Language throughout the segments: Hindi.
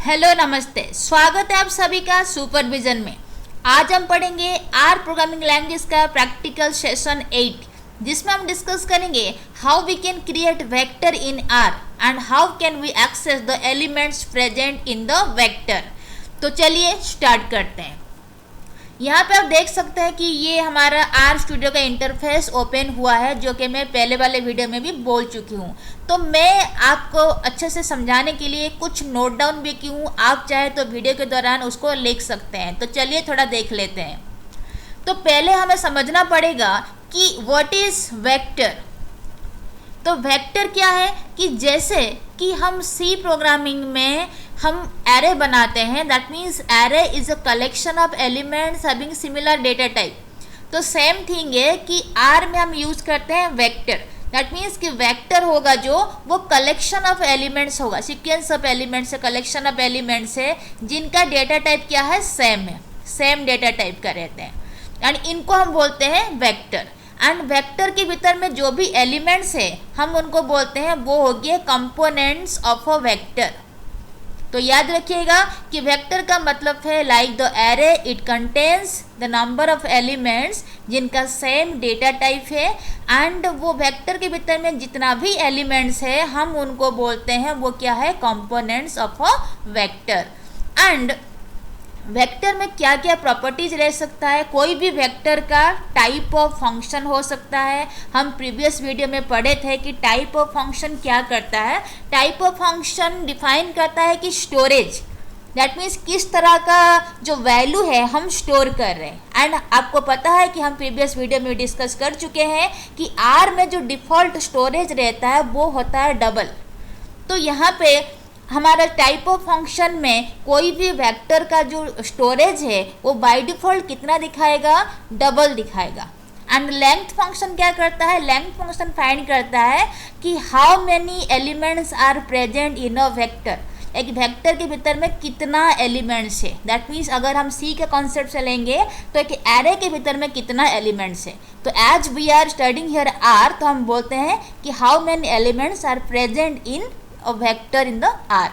हेलो नमस्ते, स्वागत है आप सभी का सुपरविजन में। आज हम पढ़ेंगे आर प्रोग्रामिंग लैंग्वेज का प्रैक्टिकल सेशन 8, जिसमें हम डिस्कस करेंगे how we can create vector in R and how can we access the elements present in the vector. तो चलिए स्टार्ट करते हैं। यहाँ पे आप देख सकते हैं कि ये हमारा आर स्टूडियो का इंटरफेस ओपन हुआ है, जो कि मैं पहले वाले वीडियो में भी बोल चुकी हूँ। तो मैं आपको अच्छे से समझाने के लिए कुछ नोट डाउन भी की हूँ, आप चाहे तो वीडियो के दौरान उसको लिख सकते हैं। तो चलिए थोड़ा देख लेते हैं। तो पहले हमें समझना पड़ेगा कि व्हाट इज वेक्टर। तो वेक्टर क्या है कि जैसे कि हम सी प्रोग्रामिंग में हम एरे बनाते हैं, that means array is a collection of elements having similar data type. तो सेम थिंग है कि आर में हम यूज करते हैं वेक्टर, दैट मीन्स कि वेक्टर होगा जो वो कलेक्शन ऑफ एलिमेंट्स होगा, सीक्वेंस ऑफ एलिमेंट्स है, कलेक्शन ऑफ एलिमेंट्स है जिनका डेटा टाइप क्या है, सेम है, सेम डेटा टाइप का रहते हैं, एंड इनको हम बोलते हैं वेक्टर। एंड वेक्टर के भीतर में जो भी एलिमेंट्स है हम उनको बोलते हैं, वो हो गए कंपोनेंट्स ऑफ अ वेक्टर। तो याद रखिएगा कि वेक्टर का मतलब है like the array, it contains the number of elements जिनका सेम डेटा टाइप है, एंड वो वेक्टर के भीतर में जितना भी एलिमेंट्स है हम उनको बोलते हैं वो क्या है, components of a vector. And vector में क्या क्या प्रॉपर्टीज रह सकता है, कोई भी वेक्टर का टाइप ऑफ फंक्शन हो सकता है। हम प्रीवियस वीडियो में पढ़े थे कि टाइप ऑफ फंक्शन क्या करता है। टाइप ऑफ फंक्शन डिफाइन करता है कि स्टोरेज, दैट मीन्स किस तरह का जो वैल्यू है हम स्टोर कर रहे हैं। एंड आपको पता है कि हम प्रीवियस वीडियो में डिस्कस कर चुके हैं कि आर में जो डिफ़ॉल्ट स्टोरेज रहता है वो होता है डबल। तो यहाँ पे हमारा टाइप ऑफ फंक्शन में कोई भी वेक्टर का जो स्टोरेज है वो बाय डिफ़ॉल्ट कितना दिखाएगा, डबल दिखाएगा। एंड लेंथ फंक्शन क्या करता है, लेंथ फंक्शन फाइंड करता है कि how many elements are present in a vector, एक वेक्टर के भीतर में कितना एलिमेंट्स है। दैट मीन्स अगर हम सी के कॉन्सेप्ट से लेंगे तो एक एरे के भीतर में कितना एलिमेंट्स है। तो as we are studying here R, तो हम बोलते हैं कि how many elements are present in a vector in the R.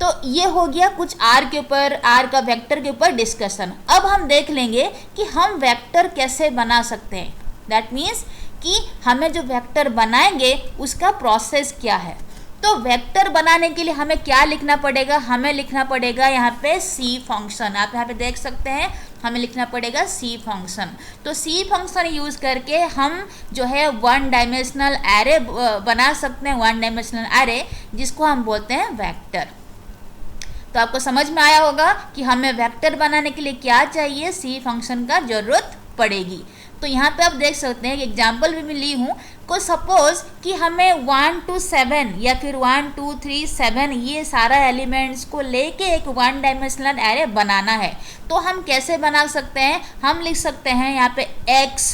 तो ये हो गया कुछ आर के ऊपर, आर का वेक्टर के ऊपर डिस्कशन। अब हम देख लेंगे कि हम वेक्टर कैसे बना सकते हैं, दैट मीन्स कि हमें जो वेक्टर बनाएंगे उसका प्रोसेस क्या है। तो वेक्टर बनाने के लिए हमें क्या लिखना पड़ेगा, हमें लिखना पड़ेगा यहाँ पे सी फंक्शन। आप यहाँ पे देख सकते हैं, हमें लिखना पड़ेगा सी फंक्शन। तो सी फंक्शन यूज़ करके हम जो है वन डायमेंशनल एरे बना सकते हैं, वन डायमेंशनल एरे जिसको हम बोलते हैं वेक्टर। तो आपको समझ में आया होगा कि हमें वेक्टर बनाने के लिए क्या चाहिए, सी फंक्शन का जरूरत पड़ेगी। तो यहाँ पे आप देख सकते हैं कि एग्जाम्पल भी मैं ली हूँ को सपोज कि हमें 1 to 7 या फिर 1 2 3 7 ये सारा एलिमेंट्स को लेके एक वन डायमेंशनल एरे बनाना है। तो हम कैसे बना सकते हैं, हम लिख सकते हैं यहाँ पे x,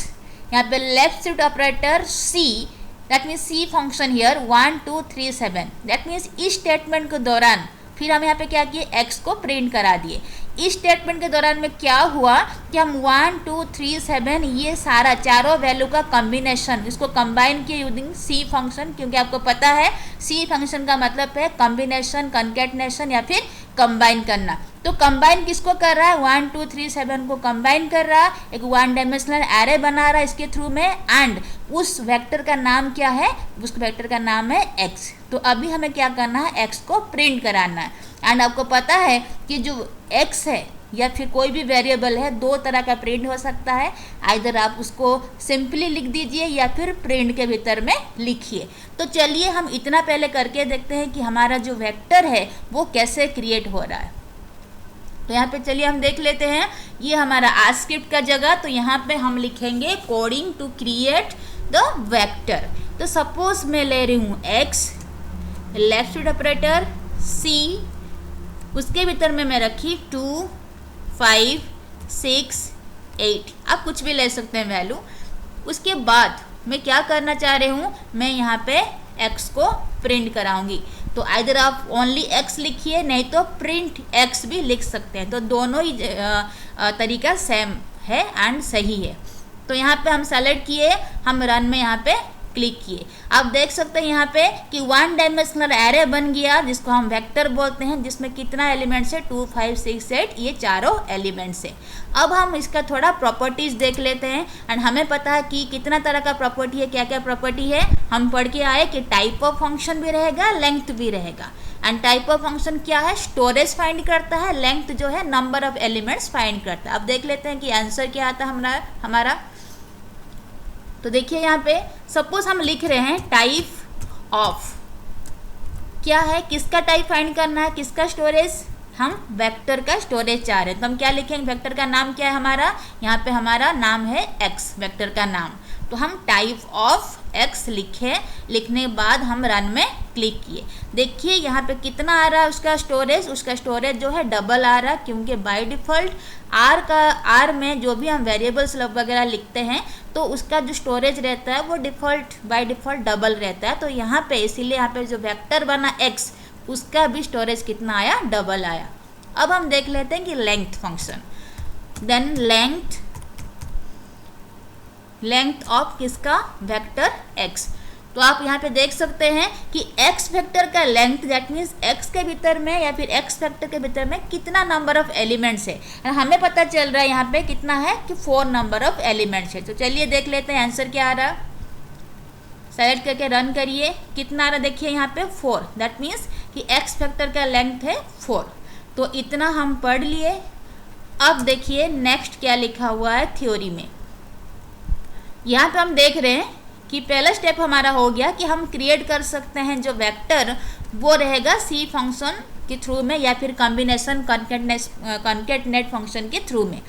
यहाँ पे left shift operator c, that means C function here 1 2 3 7। That means इस स्टेटमेंट के दौरान फिर हम यहाँ पे क्या किए, x को प्रिंट करा दिए। इस स्टेटमेंट के दौरान में क्या हुआ कि हम 1 2 3 7 ये सारा चारों वैल्यू का कॉम्बिनेशन, इसको कंबाइन किए यूजिंग सी फंक्शन, क्योंकि आपको पता है सी फंक्शन का मतलब है कॉम्बिनेशन, कंकैटिनेशन या फिर कंबाइन करना। तो कंबाइन किसको कर रहा है, 1 2 3 7 को कंबाइन कर रहा है, एक वन डायमेंशनल एरे बना रहा है इसके थ्रू में। एंड उस वेक्टर का नाम क्या है, उस वेक्टर का नाम है x। तो अभी हमें क्या करना है, x को प्रिंट कराना है। एंड आपको पता है कि जो x है या फिर कोई भी वेरिएबल है, दो तरह का प्रिंट हो सकता है। आइदर आप उसको सिंपली लिख दीजिए या फिर प्रिंट के भीतर में लिखिए। तो चलिए हम इतना पहले करके देखते हैं कि हमारा जो वेक्टर है वो कैसे क्रिएट हो रहा है। तो यहाँ पे चलिए हम देख लेते हैं, ये हमारा आर स्क्रिप्ट का जगह। तो यहाँ पे हम लिखेंगे coding to create the vector. तो सपोज मैं ले रही हूँ x, left shift operator c, उसके भीतर में मैं रखी 2 5 6 8, आप कुछ भी ले सकते हैं वैल्यू। उसके बाद मैं क्या करना चाह रही हूँ, मैं यहाँ पे x को प्रिंट कराऊंगी। तो आइदर आप ओनली x लिखिए, नहीं तो प्रिंट x भी लिख सकते हैं। तो दोनों ही तरीका सेम है एंड सही है। तो यहाँ पे हम सेलेक्ट किए, हम रन में यहाँ पे क्लिक किए। आप देख सकते हैं यहाँ पे कि 1 डायमेंशनल एरे बन गया, जिसको हम वेक्टर बोलते हैं, जिसमें कितना एलिमेंट्स है 2 5 6 8, ये चारों एलिमेंट्स है। अब हम इसका थोड़ा प्रॉपर्टीज देख लेते हैं। एंड हमें पता है कि कितना तरह का प्रॉपर्टी है, क्या क्या प्रॉपर्टी है। हम पढ़ के आए कि टाइप ऑफ फंक्शन भी रहेगा, लेंथ भी रहेगा। एंड टाइप ऑफ फंक्शन क्या है, स्टोरेज फाइंड करता है, लेंथ जो है नंबर ऑफ एलिमेंट्स फाइंड करता है। अब देख लेते हैं कि आंसर क्या आता है हमारा। तो देखिए यहाँ पे सपोज हम लिख रहे हैं टाइप ऑफ, क्या है, किसका टाइप फाइंड करना है, किसका स्टोरेज, हम वेक्टर का स्टोरेज चाह रहे हैं। तो हम क्या लिखेंगे, वेक्टर का नाम क्या है हमारा, यहाँ पे हमारा नाम है x, वेक्टर का नाम। तो हम टाइप ऑफ x लिखे, लिखने के बाद हम रन में क्लिक किए। देखिए यहाँ पे कितना आ रहा है उसका स्टोरेज जो है डबल आ रहा है, क्योंकि बाय डिफ़ॉल्ट R में जो भी हम वेरिएबल्स वगैरह लिखते हैं तो उसका जो स्टोरेज रहता है वो बाय डिफ़ॉल्ट डबल रहता है। तो यहाँ पे इसीलिए यहाँ पे जो वेक्टर बना x, उसका भी स्टोरेज कितना आया, डबल आया। अब हम देख लेते हैं कि length function, then length of किसका, वेक्टर x। तो आप यहाँ पे देख सकते हैं कि x वेक्टर का लेंथ, दैट मीन्स x के भीतर में या फिर x वेक्टर के भीतर में कितना नंबर ऑफ एलिमेंट्स है। हमें पता चल रहा है यहाँ पे कितना है कि 4 नंबर ऑफ एलिमेंट्स है। तो चलिए देख लेते हैं आंसर क्या आ रहा। सेलेक्ट करके रन करिए, कितना आ रहा देखिए यहाँ पे 4, दैट मीन्स कि x वेक्टर का लेंथ है 4। तो इतना हम पढ़ लिए। अब देखिए नेक्स्ट क्या लिखा हुआ है थ्योरी में। यहाँ पे हम देख रहे हैं कि पहला स्टेप हमारा हो गया कि हम क्रिएट कर सकते हैं जो वेक्टर, वो रहेगा सी फंक्शन के थ्रू में या फिर कॉम्बिनेशन कॉन्केटनेट फंक्शन के थ्रू में।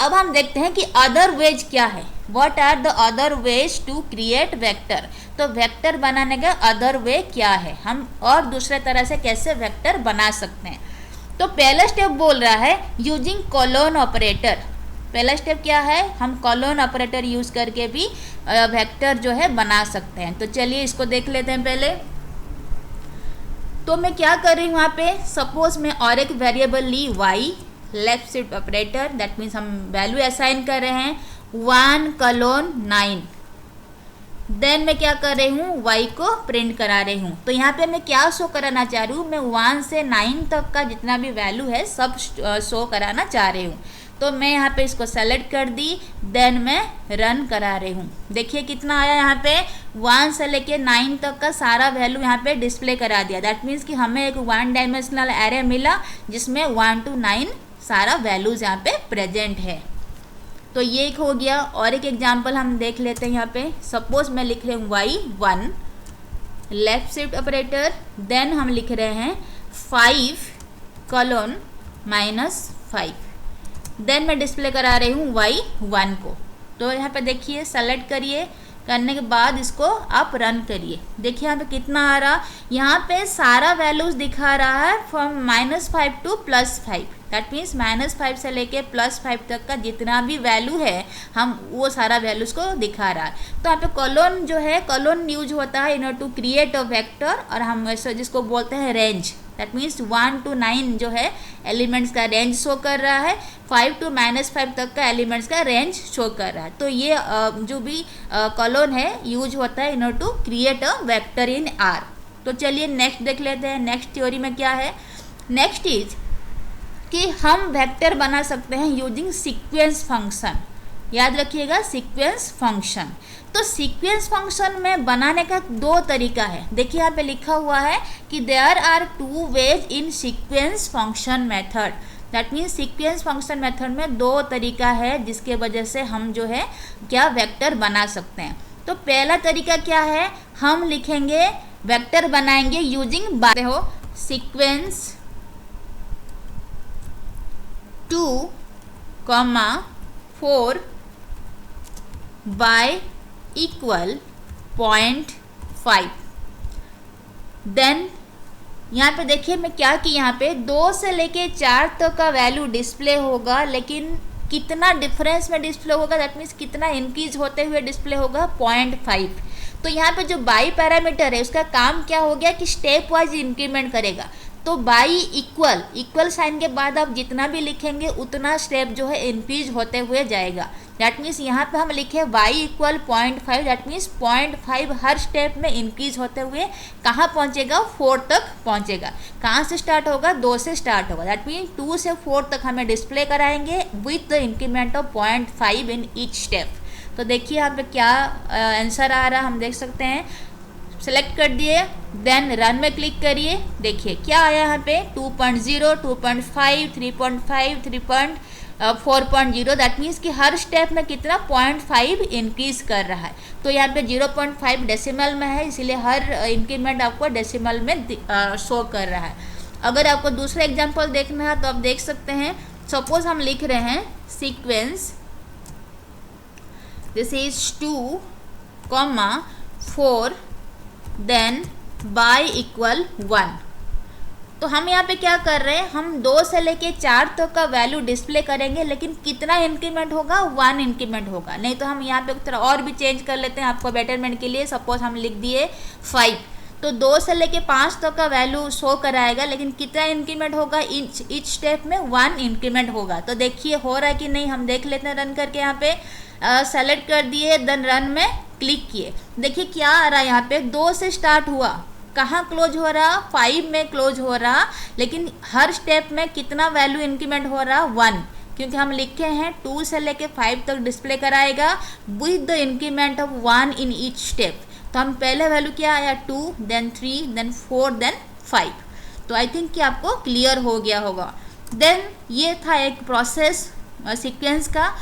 अब हम देखते हैं कि अदर वेज क्या है, what are the other ways to create vector. तो वेक्टर बनाने का अदर वे क्या है, हम और दूसरे तरह से कैसे वेक्टर बना सकते हैं। तो पहला स्टेप बोल रहा है यूजिंग कोलोन ऑपरेटर। पहला स्टेप क्या है, हम कोलोन ऑपरेटर यूज करके भी वेक्टर जो है बना सकते हैं। तो चलिए इसको देख लेते हैं पहले। तो मैं क्या कर रही हूँ यहाँ पे, सपोज मैं और एक वेरिएबल ली y, left shift operator, that means हम वैल्यू असाइन कर रहे हैं 1 कोलोन 9। देन मैं क्या कर रही हूँ, y को प्रिंट करा रही हूँ। तो यहाँ पे मैं क्या शो कराना चाह रही हूँ, मैं 1 से 9 तक का जितना भी वैल्यू है सब शो कराना चाह रही हूँ। तो मैं यहाँ पे इसको सेलेक्ट कर दी, देन मैं रन करा रही हूँ। देखिए कितना आया, यहाँ पे 1 से लेके 9 तक का सारा वैल्यू यहाँ पे डिस्प्ले करा दिया। दैट मीन्स कि हमें एक 1 डायमेंशनल एरे मिला जिसमें 1 to 9 सारा वैल्यूज़ यहाँ पे प्रेजेंट है। तो ये एक हो गया। और एक एग्जाम्पल हम देख लेते हैं। यहाँ पे सपोज मैं लिख रही हूँ y1, left shift operator, then हम लिख रहे हैं 5 कोलोन -5। देन मैं डिस्प्ले करा रही हूँ y1 को। तो यहाँ पे देखिए सेलेक्ट करिए, करने के बाद इसको आप रन करिए। देखिए यहाँ पे कितना आ रहा, यहाँ पे सारा वैल्यूज दिखा रहा है फ्रॉम -5 to +5। दैट मीन्स -5 से लेके +5 तक का जितना भी वैल्यू है हम वो सारा वैल्यूज को दिखा रहा है। तो यहाँ पे कॉलोन जो है, कॉलोन यूज होता है in to create a vector, और हम जिसको बोलते हैं रेंज। दैट मीन्स 1 to 9 जो है एलिमेंट्स का रेंज शो कर रहा है, 5 to -5 तक का एलिमेंट्स का रेंज शो कर रहा है। तो ये जो भी कॉलोन है यूज होता है in to create a vector in R। तो चलिए नेक्स्ट देख लेते हैं। नेक्स्ट थ्योरी में क्या है, नेक्स्ट इज कि हम वेक्टर बना सकते हैं यूजिंग सीक्वेंस फंक्शन। याद रखिएगा सीक्वेंस फंक्शन। तो सीक्वेंस फंक्शन में बनाने का 2 तरीका है। देखिए यहाँ पे लिखा हुआ है कि there are 2 ways in sequence function method. That means sequence function method में 2 तरीका है जिसके वजह से हम जो है क्या वेक्टर बना सकते हैं। तो पहला तरीका क्या है, हम लिखेंगे वेक्टर बनाएंगे यूजिंग हो सीक्वेंस 2, 4 by इक्वल 0.5। देन यहाँ पे देखिए मैं क्या कि यहाँ पे 2 से लेके 4 तक का वैल्यू डिस्प्ले होगा, लेकिन कितना डिफरेंस में डिस्प्ले होगा, दैट मीन्स कितना इंक्रीज होते हुए डिस्प्ले होगा 0.5। तो यहाँ पे जो बाई पैरामीटर है उसका काम क्या हो गया कि स्टेप वाइज इंक्रीमेंट करेगा। तो बाई इक्वल साइन के बाद आप जितना भी लिखेंगे उतना स्टेप जो है इंक्रीज होते हुए जाएगा। दैट मीन्स यहाँ पे हम लिखे y equal 0.5, that means 0.5 her step में इंक्रीज होते हुए कहाँ पहुँचेगा, 4 तक पहुँचेगा। कहाँ से स्टार्ट होगा, 2 से स्टार्ट होगा, दैट मीन्स 2 से 4 तक हमें डिस्प्ले कराएंगे with the increment of 0.5 in each step. तो देखिए यहाँ पे क्या आंसर आ रहा है, हम देख सकते हैं। सेलेक्ट कर दिए, देन रन में क्लिक करिए, देखिए क्या आया यहाँ पे 2.0, 2.5, 3.5, 4.0, दैट मीन्स कि हर स्टेप में कितना 0.5 इंक्रीज कर रहा है। तो यहाँ पे 0.5 डेसिमल में है, इसीलिए हर इंक्रीमेंट आपको डेसिमल में शो कर रहा है। अगर आपको दूसरा एग्जांपल देखना है तो आप देख सकते हैं। सपोज हम लिख रहे हैं sequence this is 2, 4 then y equal 1। तो हम यहाँ पे क्या कर रहे हैं, हम 2 से लेके 4 तक का वैल्यू डिस्प्ले करेंगे, लेकिन कितना इंक्रीमेंट होगा, 1 इंक्रीमेंट होगा। नहीं तो हम यहाँ पे थोड़ा और भी चेंज कर लेते हैं आपको बेटरमेंट के लिए। सपोज हम लिख दिए 5, तो 2 से लेके 5 तक का वैल्यू शो कराएगा, लेकिन कितना इंक्रीमेंट होगा, ईच स्टेप में 1 इंक्रीमेंट होगा। तो देखिए हो रहा है कि नहीं, हम देख लेते हैं रन करके। यहाँ पे सेलेक्ट कर दिए, देन रन में क्लिक किए, देखिए क्या आ रहा है। यहाँ पे 2 से स्टार्ट हुआ, कहाँ क्लोज हो रहा, 5 में क्लोज हो रहा, लेकिन हर स्टेप में कितना वैल्यू इंक्रीमेंट हो रहा, 1, क्योंकि हम लिखे हैं 2 से लेके 5 तक डिस्प्ले कराएगा with the increment of 1 in each step. तो हम पहले वैल्यू क्या आया 2, देन 3, देन 4, देन 5। तो आई थिंक कि आपको क्लियर हो गया होगा। देन ये था एक प्रोसेस सीक्वेंस का,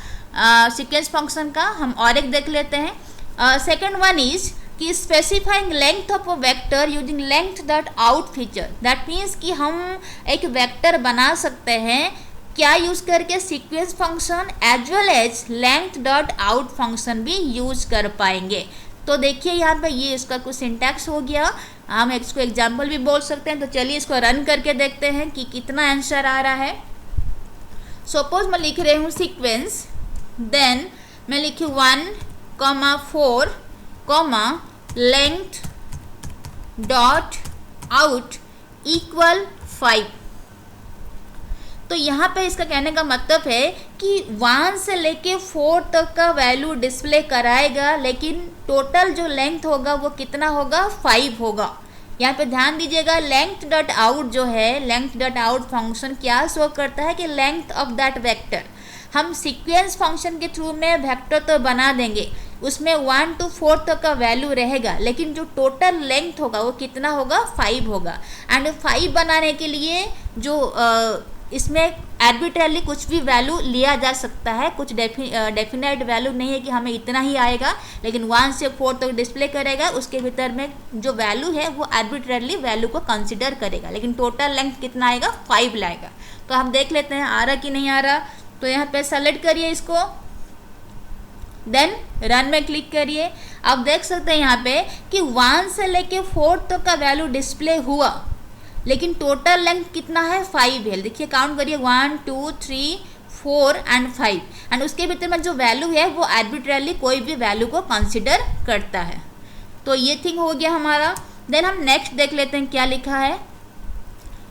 सीक्वेंस फंक्शन का। हम और एक देख लेते हैं। सेकेंड वन इज कि specifying length of a vector using length dot out feature, that means कि हम एक वेक्टर बना सकते हैं क्या यूज करके, sequence function as well as length dot out function भी यूज कर पाएंगे। तो देखिए यहाँ पे ये इसका कुछ सिंटैक्स हो गया, हम इसको एग्जाम्पल भी बोल सकते हैं। तो चलिए इसको रन करके देखते हैं कि कितना आंसर आ रहा है। सपोज मैं लिख रही हूँ सीक्वेंस, देन मैं लिखी 1, 4, लेंथ डॉट आउट इक्वल 5। तो यहाँ पे इसका कहने का मतलब है कि 1 से लेके 4 तक का वैल्यू डिस्प्ले कराएगा, लेकिन टोटल जो लेंथ होगा वो कितना होगा, 5 होगा। यहाँ पे ध्यान दीजिएगा, लेंथ डॉट आउट जो है, लेंथ डॉट आउट फंक्शन क्या शो करता है कि लेंथ ऑफ दैट वेक्टर। हम सीक्वेंस फंक्शन के थ्रू में वेक्टर तो बना देंगे, उसमें 1 to 4 तक का वैल्यू रहेगा, लेकिन जो टोटल लेंथ होगा वो कितना होगा, 5 होगा। एंड 5 बनाने के लिए जो इसमें आर्बिट्रली कुछ भी वैल्यू लिया जा सकता है, कुछ डेफिनेट वैल्यू नहीं है कि हमें इतना ही आएगा, लेकिन 1 से 4 तक डिस्प्ले करेगा, उसके भीतर में जो वैल्यू है वो आर्बिट्रली वैल्यू को कंसिडर करेगा, लेकिन टोटल लेंथ कितना आएगा, 5 लाएगा। तो हम देख लेते हैं आ रहा कि नहीं आ रहा। तो यहाँ पे सेलेक्ट करिए इसको, देन रन में क्लिक करिए। अब देख सकते हैं यहाँ पे कि 1 से लेके 4 तक का वैल्यू डिस्प्ले हुआ, लेकिन टोटल लेंथ कितना है, 5 है। देखिए काउंट करिए 1, 2, 3, 4 एंड 5, एंड उसके भीतर में जो वैल्यू है वो आर्बिट्रली कोई भी वैल्यू को कंसिडर करता है। तो ये थिंग हो गया हमारा। देन हम नेक्स्ट देख लेते हैं क्या लिखा है।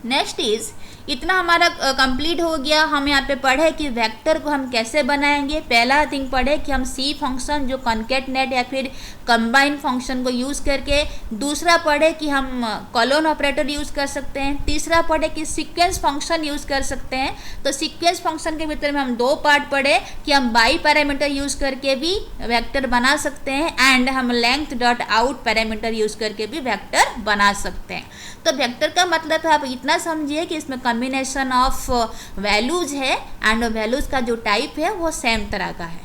नेक्स्ट इज, इतना हमारा कंप्लीट हो गया। हम यहाँ पे पढ़े कि वेक्टर को हम कैसे बनाएंगे। पहला थिंग पढ़े कि हम सी फंक्शन जो कॉन्केटनेट या फिर कंबाइन फंक्शन को यूज़ करके, दूसरा पढ़े कि हम कॉलन ऑपरेटर यूज़ कर सकते हैं, तीसरा पढ़े कि सीक्वेंस फंक्शन यूज़ कर सकते हैं। तो सीक्वेंस फंक्शन के भीतर में हम 2 पार्ट पढ़े कि हम बाई पैरामीटर यूज़ करके भी वेक्टर बना सकते हैं, एंड हम length dot out parameter use करके भी वेक्टर बना सकते हैं। तो वेक्टर का मतलब है, आप इतना समझिए कि इसमें कॉम्बिनेशन ऑफ वैल्यूज है, एंड वैल्यूज का जो टाइप है वो सेम तरह का है।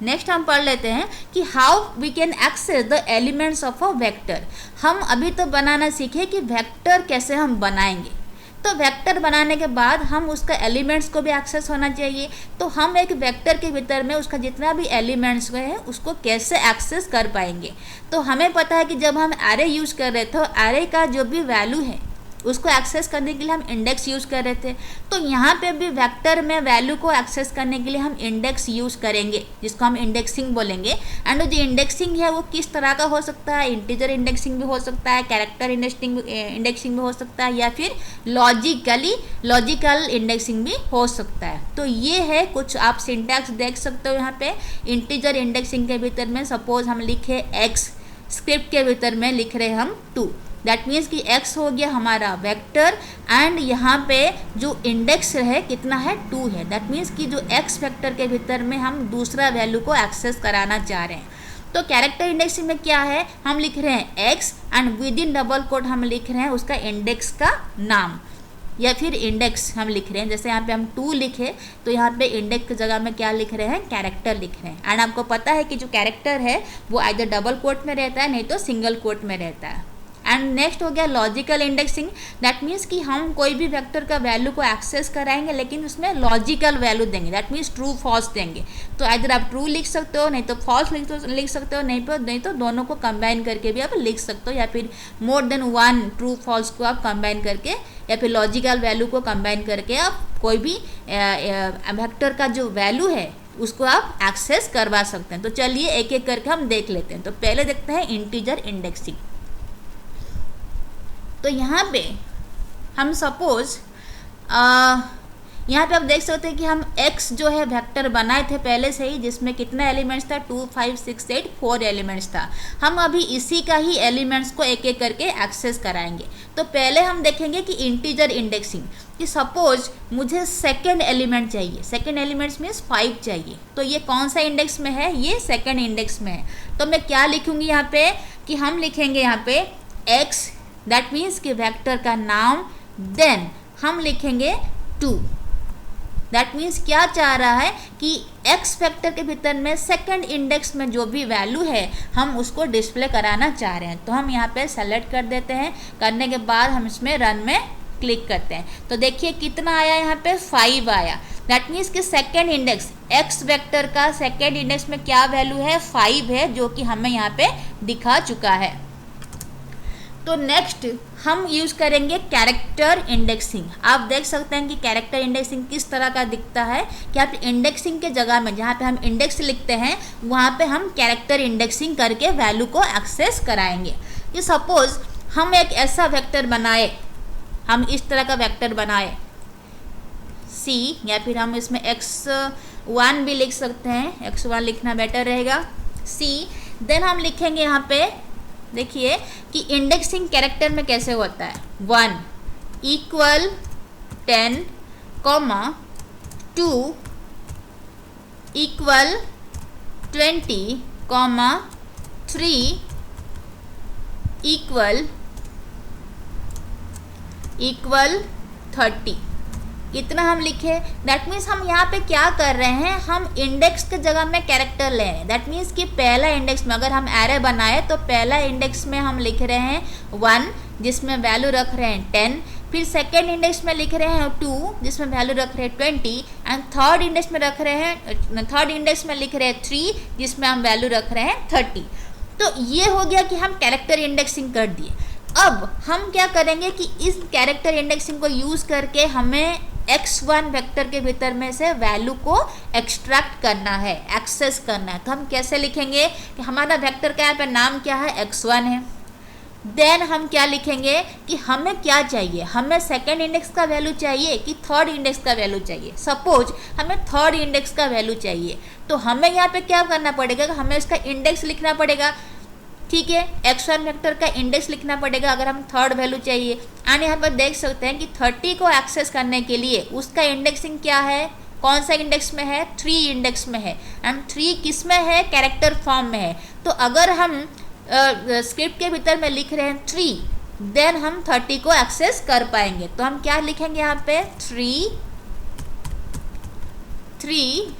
नेक्स्ट हम पढ़ लेते हैं कि how we can access the elements of a vector. हम अभी तो बनाना सीखे कि वेक्टर कैसे हम बनाएंगे। तो वेक्टर बनाने के बाद हम उसका एलिमेंट्स को भी एक्सेस होना चाहिए। तो हम एक वेक्टर के भीतर में उसका जितना भी एलिमेंट्स है उसको कैसे एक्सेस कर पाएंगे। तो हमें पता है कि जब हम एरे यूज़ कर रहे थे, तो एरे का जो भी वैल्यू है उसको एक्सेस करने के लिए हम इंडेक्स यूज़ कर रहे थे। तो यहाँ पे भी वेक्टर में वैल्यू को एक्सेस करने के लिए हम इंडेक्स यूज़ करेंगे, जिसको हम इंडेक्सिंग बोलेंगे। एंड जो इंडेक्सिंग है वो किस तरह का हो सकता है, इंटीजर इंडेक्सिंग भी हो सकता है, कैरेक्टर इंडेक्सिंग भी हो सकता है, या फिर लॉजिकल इंडेक्सिंग भी हो सकता है। तो ये है कुछ, आप सिंटैक्स देख सकते हो यहाँ पे। इंटीजर इंडेक्सिंग के भीतर में सपोज हम लिखे x, स्क्रिप्ट के भीतर में लिख रहे हम 2, दैट मीन्स कि x हो गया हमारा वेक्टर, एंड यहाँ पे जो इंडेक्स है कितना है, 2 है। दैट मीन्स कि जो x वेक्टर के भीतर में हम दूसरा वैल्यू को एक्सेस कराना चाह रहे हैं। तो कैरेक्टर इंडेक्सिंग में क्या है, हम लिख रहे हैं x and within double quote हम लिख रहे हैं उसका इंडेक्स का नाम, या फिर इंडेक्स हम लिख रहे हैं। जैसे यहाँ पे हम 2 लिखे तो यहाँ पे इंडेक्स की जगह में क्या लिख रहे हैं, कैरेक्टर लिख रहे हैं। एंड आपको पता है कि जो कैरेक्टर है वो आइदर डबल कोट में रहता है, नहीं तो सिंगल कोट में रहता है। एंड नेक्स्ट हो गया लॉजिकल इंडेक्सिंग, दैट मीन्स कि हम कोई भी वेक्टर का वैल्यू को एक्सेस कराएंगे लेकिन उसमें लॉजिकल वैल्यू देंगे, दैट मीन्स ट्रू फॉल्स देंगे। तो आइदर आप ट्रू लिख सकते हो, नहीं तो फॉल्स लिख सकते हो, नहीं तो दोनों को कंबाइन करके भी आप लिख सकते हो, या फिर मोर देन 1 ट्रू फॉल्स को आप कंबाइन करके, या फिर लॉजिकल वैल्यू को कंबाइन करके आप कोई भी वेक्टर का जो वैल्यू है उसको आप एक्सेस करवा सकते हैं। तो चलिए एक एक करके हम देख लेते हैं। तो पहले देखते हैं इंटीजर इंडेक्सिंग। तो यहाँ पे हम सपोज यहाँ पे आप देख सकते हैं कि हम x जो है वेक्टर बनाए थे पहले से ही, जिसमें कितना एलिमेंट्स था, 2 5 6 8 4 एलिमेंट्स था। हम अभी इसी का ही एलिमेंट्स को एक एक करके एक्सेस कराएंगे। तो पहले हम देखेंगे कि इंटीजर इंडेक्सिंग, कि सपोज मुझे सेकेंड एलिमेंट चाहिए, सेकेंड एलिमेंट्स मीन्स 5 चाहिए। तो ये कौन सा इंडेक्स में है, ये सेकेंड इंडेक्स में है। तो मैं क्या लिखूँगी यहाँ पे, कि हम लिखेंगे यहाँ पे x, दैट मीन्स कि वेक्टर का नाम, देन हम लिखेंगे 2। दैट मीन्स क्या चाह रहा है कि x वेक्टर के भीतर में सेकंड इंडेक्स में जो भी वैल्यू है हम उसको डिस्प्ले कराना चाह रहे हैं। तो हम यहाँ पे सेलेक्ट कर देते हैं, करने के बाद हम इसमें रन में क्लिक करते हैं। तो देखिए कितना आया, यहाँ पे 5 आया। दैट मीन्स कि सेकेंड इंडेक्स x वेक्टर का सेकेंड इंडेक्स में क्या वैल्यू है, 5 है, जो कि हमें यहाँ पे दिखा चुका है। तो नेक्स्ट हम यूज़ करेंगे कैरेक्टर इंडेक्सिंग। आप देख सकते हैं कि कैरेक्टर इंडेक्सिंग किस तरह का दिखता है, कि आप इंडेक्सिंग के जगह में जहाँ पे हम इंडेक्स लिखते हैं वहाँ पे हम कैरेक्टर इंडेक्सिंग करके वैल्यू को एक्सेस कराएंगे। कि सपोज हम एक ऐसा वेक्टर बनाए, हम इस तरह का वेक्टर बनाए c, या फिर हम इसमें x1 भी लिख सकते हैं, x1 लिखना बेटर रहेगा, c। देन हम लिखेंगे यहाँ पे, देखिए कि इंडेक्सिंग कैरेक्टर में कैसे होता है, 1 इक्वल 10, 2 इक्वल 20, 3 इक्वल 30। कितना हम लिखे, दैट मीन्स हम यहाँ पे क्या कर रहे हैं, हम इंडेक्स के जगह में कैरेक्टर ले रहे हैं। दैट मीन्स कि पहला इंडेक्स में अगर हम एरे बनाए तो पहला इंडेक्स में हम लिख रहे हैं 1, जिसमें वैल्यू रख रहे हैं 10, फिर सेकेंड इंडेक्स में लिख रहे हैं 2, जिसमें वैल्यू रख रहे हैं 20, एंड थर्ड इंडेक्स में लिख रहे हैं 3, जिसमें हम वैल्यू रख रहे हैं 30। तो ये हो गया कि हम कैरेक्टर इंडेक्सिंग कर दिए। अब हम क्या करेंगे कि इस कैरेक्टर इंडेक्सिंग को यूज़ करके हमें x1 वेक्टर के भीतर में से वैल्यू को एक्सट्रैक्ट करना है, एक्सेस करना है। तो हम कैसे लिखेंगे कि हमारा वेक्टर का यहाँ पे नाम क्या है, x1 है। देन हम क्या लिखेंगे कि हमें क्या चाहिए, हमें सेकेंड इंडेक्स का वैल्यू चाहिए कि थर्ड इंडेक्स का वैल्यू चाहिए। सपोज हमें थर्ड इंडेक्स का वैल्यू चाहिए, तो हमें यहाँ पे क्या करना पड़ेगा, हमें इसका इंडेक्स लिखना पड़ेगा। ठीक है, x1 वेक्टर का इंडेक्स लिखना पड़ेगा अगर हम थर्ड वैल्यू चाहिए। एंड यहाँ पर देख सकते हैं कि 30 को एक्सेस करने के लिए उसका इंडेक्सिंग क्या है, कौन सा इंडेक्स में है, 3 इंडेक्स में है। एंड 3 किस में है, कैरेक्टर फॉर्म में है। तो अगर हम स्क्रिप्ट के भीतर में लिख रहे हैं 3, देन हम 30 को एक्सेस कर पाएंगे। तो हम क्या लिखेंगे यहाँ पे, 3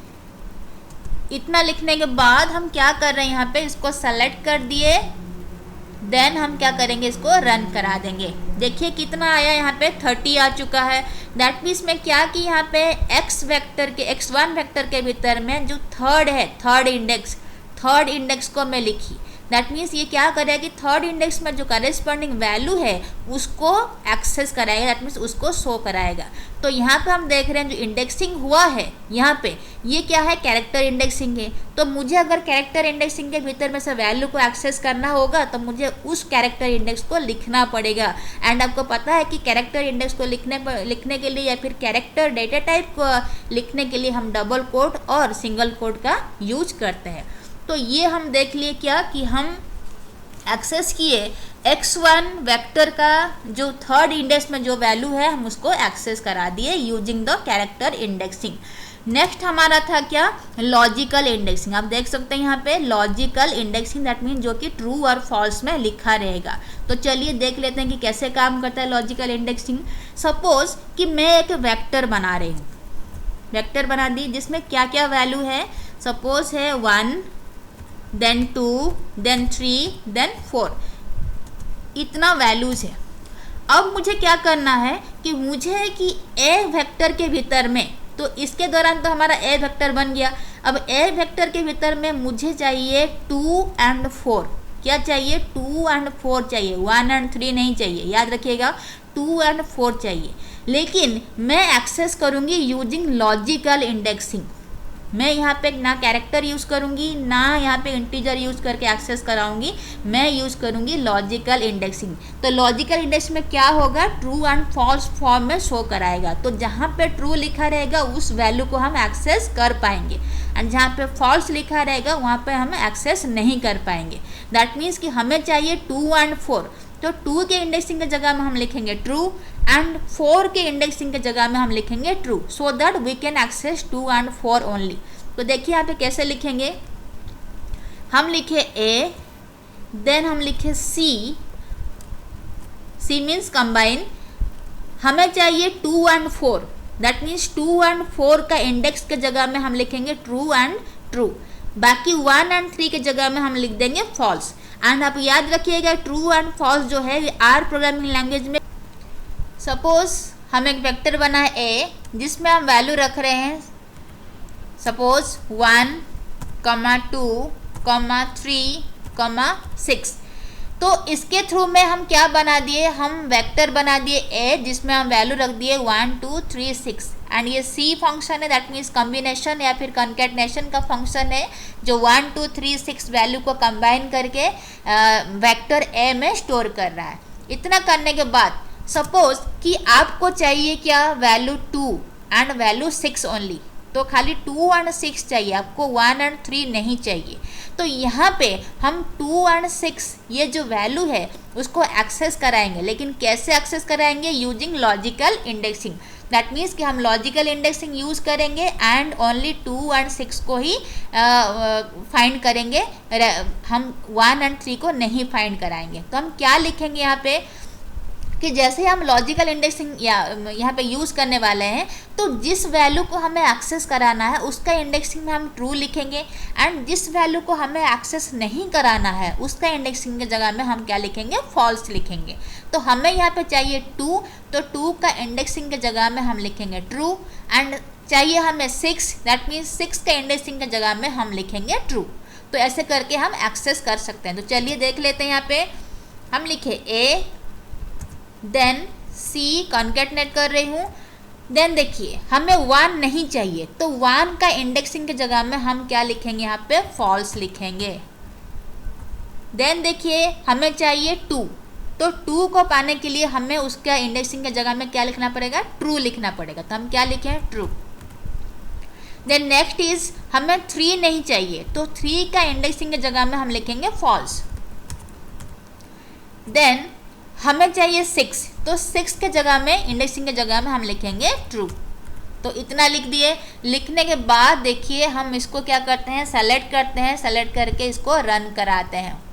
इतना लिखने के बाद हम क्या कर रहे हैं, यहाँ पे इसको सेलेक्ट कर दिए। देन हम क्या करेंगे, इसको रन करा देंगे। देखिए कितना आया, यहाँ पे 30 आ चुका है। दैट मीन्स में क्या कि यहाँ पे x1 वेक्टर के भीतर में जो थर्ड है, थर्ड इंडेक्स को मैं लिखी। दैट मीन्स ये क्या करेगा कि थर्ड इंडेक्स में जो करेस्पॉन्डिंग वैल्यू है उसको एक्सेस कराएगा, दैट मीन्स उसको शो कराएगा। तो यहाँ पे हम देख रहे हैं जो इंडेक्सिंग हुआ है यहाँ पे, ये क्या है, कैरेक्टर इंडेक्सिंग है। तो मुझे अगर कैरेक्टर इंडेक्सिंग के भीतर में से वैल्यू को एक्सेस करना होगा तो मुझे उस कैरेक्टर इंडेक्स को लिखना पड़ेगा। एंड आपको पता है कि कैरेक्टर इंडेक्स को लिखने के लिए या फिर कैरेक्टर डेटा टाइप को लिखने के लिए हम डबल कोट और सिंगल कोट का यूज करते हैं। तो ये हम देख लिए क्या कि हम एक्सेस किए x1 वेक्टर का जो थर्ड इंडेक्स में जो वैल्यू है हम उसको एक्सेस करा दिए using the character indexing. Next हमारा था क्या, लॉजिकल इंडेक्सिंग। आप देख सकते हैं यहाँ पे लॉजिकल इंडेक्सिंग, दैट मीन जो कि ट्रू और फॉल्स में लिखा रहेगा। तो चलिए देख लेते हैं कि कैसे काम करता है लॉजिकल इंडेक्सिंग। सपोज कि मैं एक वेक्टर बना रही हूँ, वेक्टर बना दी जिसमें क्या क्या वैल्यू है, सपोज है 1 देन 2 देन 3 देन 4, इतना वैल्यूज है। अब मुझे क्या करना है कि मुझे कि ए वेक्टर के भीतर में, तो इसके दौरान तो हमारा ए वेक्टर बन गया। अब ए वेक्टर के भीतर में मुझे चाहिए 2 and 4, क्या चाहिए, 2 and 4 चाहिए, 1 and 3 नहीं चाहिए, याद रखिएगा 2 and 4 चाहिए। लेकिन मैं एक्सेस करूँगी यूजिंग लॉजिकल इंडेक्सिंग। मैं यहाँ पे ना कैरेक्टर यूज़ करूँगी ना यहाँ पे इंटीजर यूज़ करके एक्सेस कराऊंगी, मैं यूज़ करूँगी लॉजिकल इंडेक्सिंग। तो लॉजिकल इंडेक्स में क्या होगा, ट्रू एंड फॉल्स फॉर्म में शो कराएगा। तो जहाँ पे ट्रू लिखा रहेगा उस वैल्यू को हम एक्सेस कर पाएंगे, एंड जहाँ पे फॉल्स लिखा रहेगा वहाँ पे हम एक्सेस नहीं कर पाएंगे। दैट मीन्स कि हमें चाहिए 2 and 4, तो 2 के इंडेक्सिंग के जगह में हम लिखेंगे ट्रू एंड 4 के इंडेक्सिंग के जगह में हम लिखेंगे true, so that we can access 2 and 4 only. तो देखिए यहाँ पे कैसे लिखेंगे, हम लिखे ए, देन हम लिखे सी, सी मीन्स कंबाइन, हमें चाहिए 2 and 4, दैट मीन्स 2 and 4 का इंडेक्स के जगह में हम लिखेंगे ट्रू एंड ट्रू, बाकी 1 and 3 के जगह में हम लिख देंगे फॉल्स। एंड आप याद रखिएगा ट्रू एंड फॉल्स जो है आर प्रोग्रामिंग लैंग्वेज में, सपोज हम एक वेक्टर बना है ए जिसमें हम वैल्यू रख रहे हैं सपोज 1, 2, 3, 6, तो इसके थ्रू में हम क्या बना दिए, हम वेक्टर बना दिए ए जिसमें हम वैल्यू रख दिए 1, 2, 3, 6, एंड ये सी फंक्शन है, दैट मीन्स कॉम्बिनेशन या फिर कॉन्केटनेशन का फंक्शन है जो 1, 2, 3, 6 वैल्यू को कंबाइन करके वेक्टर ए में स्टोर कर रहा है। इतना करने के बाद सपोज कि आपको चाहिए क्या, वैल्यू 2 एंड वैल्यू 6 ओनली, तो खाली 2 and 6 चाहिए आपको, 1 and 3 नहीं चाहिए। तो यहाँ पे हम 2 and 6 ये जो वैल्यू है उसको एक्सेस कराएंगे, लेकिन कैसे एक्सेस कराएंगे, using logical indexing. That means कि हम लॉजिकल इंडेक्सिंग यूज़ करेंगे एंड ओनली 2 and 6 को ही फाइंड करेंगे, हम 1 and 3 को नहीं फाइंड कराएंगे। तो हम क्या लिखेंगे यहाँ पे कि जैसे हम लॉजिकल इंडेक्सिंग यहाँ पे यूज़ करने वाले हैं, तो जिस वैल्यू को हमें एक्सेस कराना है उसका इंडेक्सिंग में हम ट्रू लिखेंगे, एंड जिस वैल्यू को हमें एक्सेस नहीं कराना है उसका इंडेक्सिंग की जगह में हम क्या लिखेंगे, फॉल्स लिखेंगे। तो हमें यहाँ पे चाहिए 2, तो 2 का इंडेक्सिंग की जगह में हम लिखेंगे ट्रू, एंड चाहिए हमें 6, दैट मीन्स 6 का इंडेक्सिंग की जगह में हम लिखेंगे ट्रू। तो ऐसे करके हम एक्सेस कर सकते हैं। तो चलिए देख लेते हैं, यहाँ पे हम लिखे ए, देन सी, कॉन्केटनेट कर रही हूँ, देन देखिए हमें 1 नहीं चाहिए, तो 1 का इंडेक्सिंग की जगह में हम क्या लिखेंगे, यहाँ पे फॉल्स लिखेंगे। देन देखिए हमें चाहिए 2, तो 2 को पाने के लिए हमें उसका इंडेक्सिंग की जगह में क्या लिखना पड़ेगा, ट्रू लिखना पड़ेगा, तो हम क्या लिखें, ट्रू। देन नेक्स्ट इज हमें 3 नहीं चाहिए, तो 3 का इंडेक्सिंग की जगह में हम लिखेंगे फॉल्स। देन हमें चाहिए 6, तो 6 के जगह में इंडेक्सिंग के जगह में हम लिखेंगे ट्रू। तो इतना लिख दिए। लिखने के बाद देखिए हम इसको क्या करते हैं, सेलेक्ट करते हैं, सेलेक्ट करके इसको रन कराते हैं।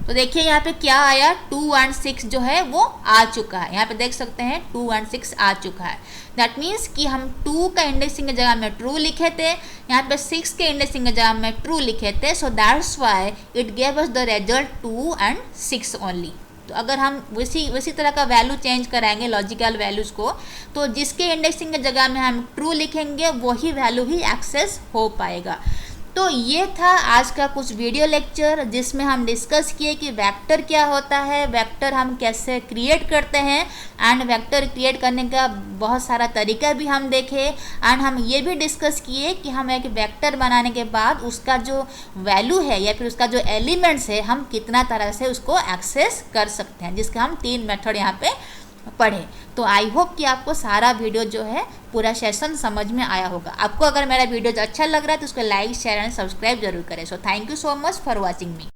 तो देखिए यहाँ पे क्या आया, 2 and 6 जो है वो आ चुका है, यहाँ पे देख सकते हैं 2 and 6 आ चुका है। दैट मीन्स कि हम 2 का इंडेक्सिंग की जगह में ट्रू लिखे थे, यहाँ पे 6 के इंडेक्सिंग की जगह में ट्रू लिखे थे, so that's why it gave us the result 2 and 6 only. तो अगर हम उसी तरह का वैल्यू चेंज कराएंगे लॉजिकल वैल्यूज़ को, तो जिसके इंडेक्सिंग की जगह में हम ट्रू लिखेंगे वही वैल्यू ही एक्सेस हो पाएगा। तो ये था आज का कुछ वीडियो लेक्चर जिसमें हम डिस्कस किए कि वेक्टर क्या होता है, वेक्टर हम कैसे क्रिएट करते हैं, एंड वेक्टर क्रिएट करने का बहुत सारा तरीका भी हम देखे। एंड हम ये भी डिस्कस किए कि हम एक वेक्टर बनाने के बाद उसका जो वैल्यू है या फिर उसका जो एलिमेंट्स है हम कितना तरह से उसको एक्सेस कर सकते हैं, जिसके हम 3 मेथड यहाँ पे पढ़े। तो आई होप कि आपको सारा वीडियो जो है पूरा सेशन समझ में आया होगा। आपको अगर मेरा वीडियो अच्छा लग रहा है तो उसको लाइक शेयर एंड सब्सक्राइब जरूर करें। So thank you so much for watching me.